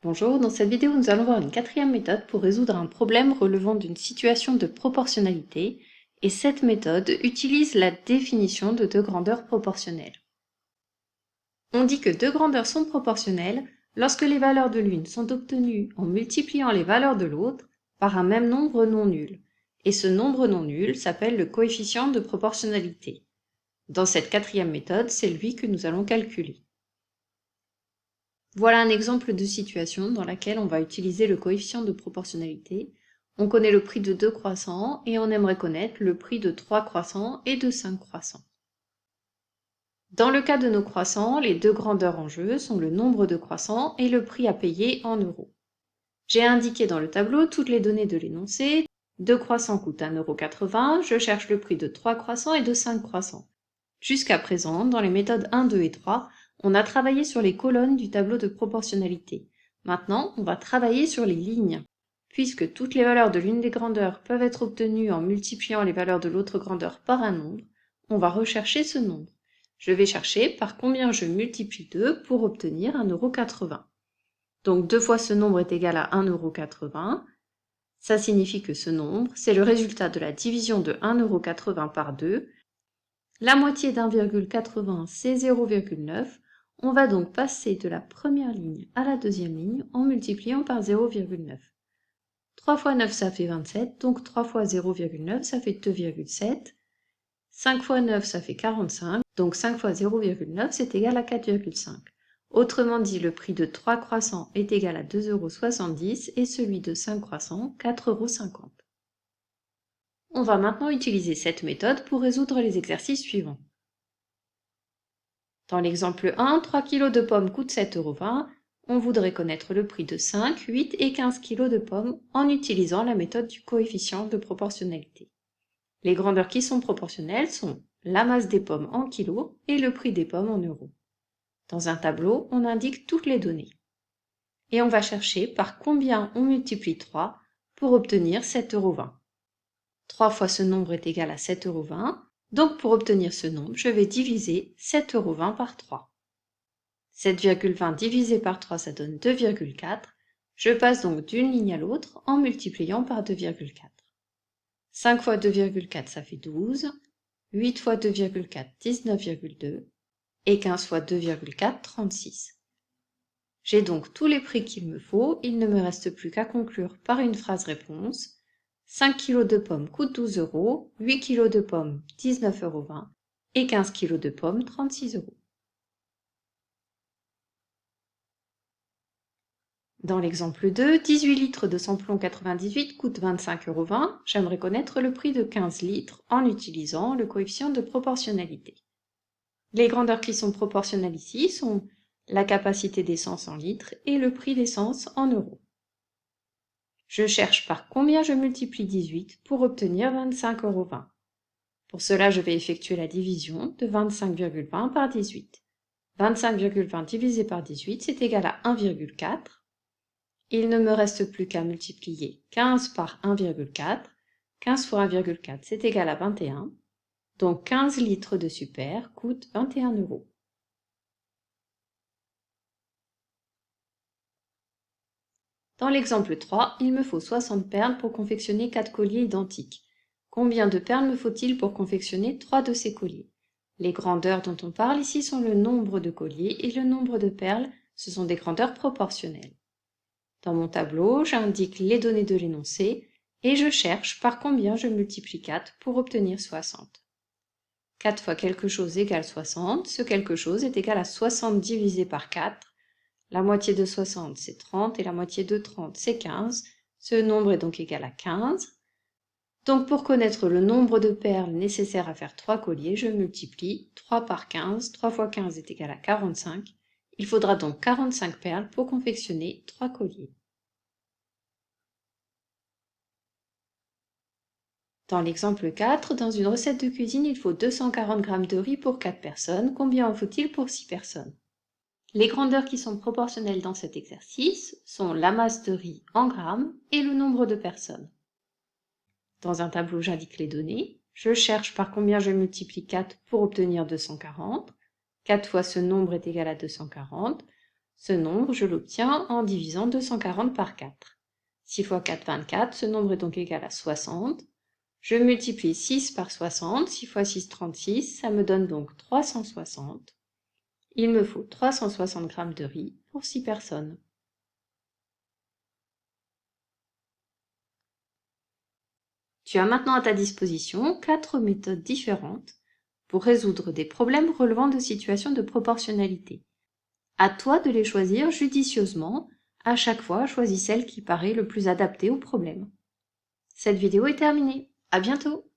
Bonjour, dans cette vidéo nous allons voir une quatrième méthode pour résoudre un problème relevant d'une situation de proportionnalité, et cette méthode utilise la définition de deux grandeurs proportionnelles. On dit que deux grandeurs sont proportionnelles lorsque les valeurs de l'une sont obtenues en multipliant les valeurs de l'autre par un même nombre non nul, et ce nombre non nul s'appelle le coefficient de proportionnalité. Dans cette quatrième méthode, c'est lui que nous allons calculer. Voilà un exemple de situation dans laquelle on va utiliser le coefficient de proportionnalité. On connaît le prix de 2 croissants et on aimerait connaître le prix de 3 croissants et de 5 croissants. Dans le cas de nos croissants, les deux grandeurs en jeu sont le nombre de croissants et le prix à payer en euros. J'ai indiqué dans le tableau toutes les données de l'énoncé. 2 croissants coûtent 1,80 €, je cherche le prix de 3 croissants et de 5 croissants. Jusqu'à présent, dans les méthodes 1, 2 et 3, on a travaillé sur les colonnes du tableau de proportionnalité. Maintenant, on va travailler sur les lignes. Puisque toutes les valeurs de l'une des grandeurs peuvent être obtenues en multipliant les valeurs de l'autre grandeur par un nombre, on va rechercher ce nombre. Je vais chercher par combien je multiplie 2 pour obtenir 1,80 €. Donc 2 fois ce nombre est égal à 1,80 €. Ça signifie que ce nombre, c'est le résultat de la division de 1,80 € par 2. La moitié d'1,80, c'est 0,9. On va donc passer de la première ligne à la deuxième ligne en multipliant par 0,9. 3 fois 9, ça fait 27, donc 3 fois 0,9, ça fait 2,7. 5 fois 9, ça fait 45, donc 5 fois 0,9, c'est égal à 4,5. Autrement dit, le prix de 3 croissants est égal à 2,70 € et celui de 5 croissants, 4,50 €. On va maintenant utiliser cette méthode pour résoudre les exercices suivants. Dans l'exemple 1, 3 kg de pommes coûtent 7,20 €. On voudrait connaître le prix de 5, 8 et 15 kg de pommes en utilisant la méthode du coefficient de proportionnalité. Les grandeurs qui sont proportionnelles sont la masse des pommes en kilos et le prix des pommes en euros. Dans un tableau, on indique toutes les données. Et on va chercher par combien on multiplie 3 pour obtenir 7,20 €. 3 fois ce nombre est égal à 7,20 €. Donc pour obtenir ce nombre, je vais diviser 7,20 € par 3. 7,20 divisé par 3, ça donne 2,4. Je passe donc d'une ligne à l'autre en multipliant par 2,4. 5 fois 2,4, ça fait 12. 8 fois 2,4, 19,2. Et 15 fois 2,4, 36. J'ai donc tous les prix qu'il me faut. Il ne me reste plus qu'à conclure par une phrase réponse. 5 kg de pommes coûtent 12 €, 8 kg de pommes 19,20 € et 15 kg de pommes 36 €. Dans l'exemple 2, 18 litres de samplon 98 coûtent 25,20 €. J'aimerais connaître le prix de 15 litres en utilisant le coefficient de proportionnalité. Les grandeurs qui sont proportionnelles ici sont la capacité d'essence en litres et le prix d'essence en euros. Je cherche par combien je multiplie 18 pour obtenir 25,20 €. Pour cela, je vais effectuer la division de 25,20 par 18. 25,20 divisé par 18, c'est égal à 1,4. Il ne me reste plus qu'à multiplier 15 par 1,4. 15 fois 1,4, c'est égal à 21. Donc 15 litres de super coûtent 21 €. Dans l'exemple 3, il me faut 60 perles pour confectionner 4 colliers identiques. Combien de perles me faut-il pour confectionner 3 de ces colliers? Les grandeurs dont on parle ici sont le nombre de colliers et le nombre de perles, ce sont des grandeurs proportionnelles. Dans mon tableau, j'indique les données de l'énoncé et je cherche par combien je multiplie 4 pour obtenir 60. 4 fois quelque chose égale 60, ce quelque chose est égal à 60 divisé par 4. La moitié de 60, c'est 30, et la moitié de 30, c'est 15. Ce nombre est donc égal à 15. Donc pour connaître le nombre de perles nécessaires à faire 3 colliers, je multiplie 3 par 15. 3 fois 15 est égal à 45. Il faudra donc 45 perles pour confectionner 3 colliers. Dans l'exemple 4, dans une recette de cuisine, il faut 240 g de riz pour 4 personnes. Combien en faut-il pour 6 personnes? Les grandeurs qui sont proportionnelles dans cet exercice sont la masse de riz en grammes et le nombre de personnes. Dans un tableau, j'indique les données. Je cherche par combien je multiplie 4 pour obtenir 240. 4 fois ce nombre est égal à 240. Ce nombre, je l'obtiens en divisant 240 par 4. 6 x 4, 24, ce nombre est donc égal à 60. Je multiplie 6 par 60, 6 x 6, 36, ça me donne donc 360. Il me faut 360 g de riz pour 6 personnes. Tu as maintenant à ta disposition 4 méthodes différentes pour résoudre des problèmes relevant de situations de proportionnalité. À toi de les choisir judicieusement. À chaque fois, choisis celle qui paraît le plus adaptée au problème. Cette vidéo est terminée. À bientôt!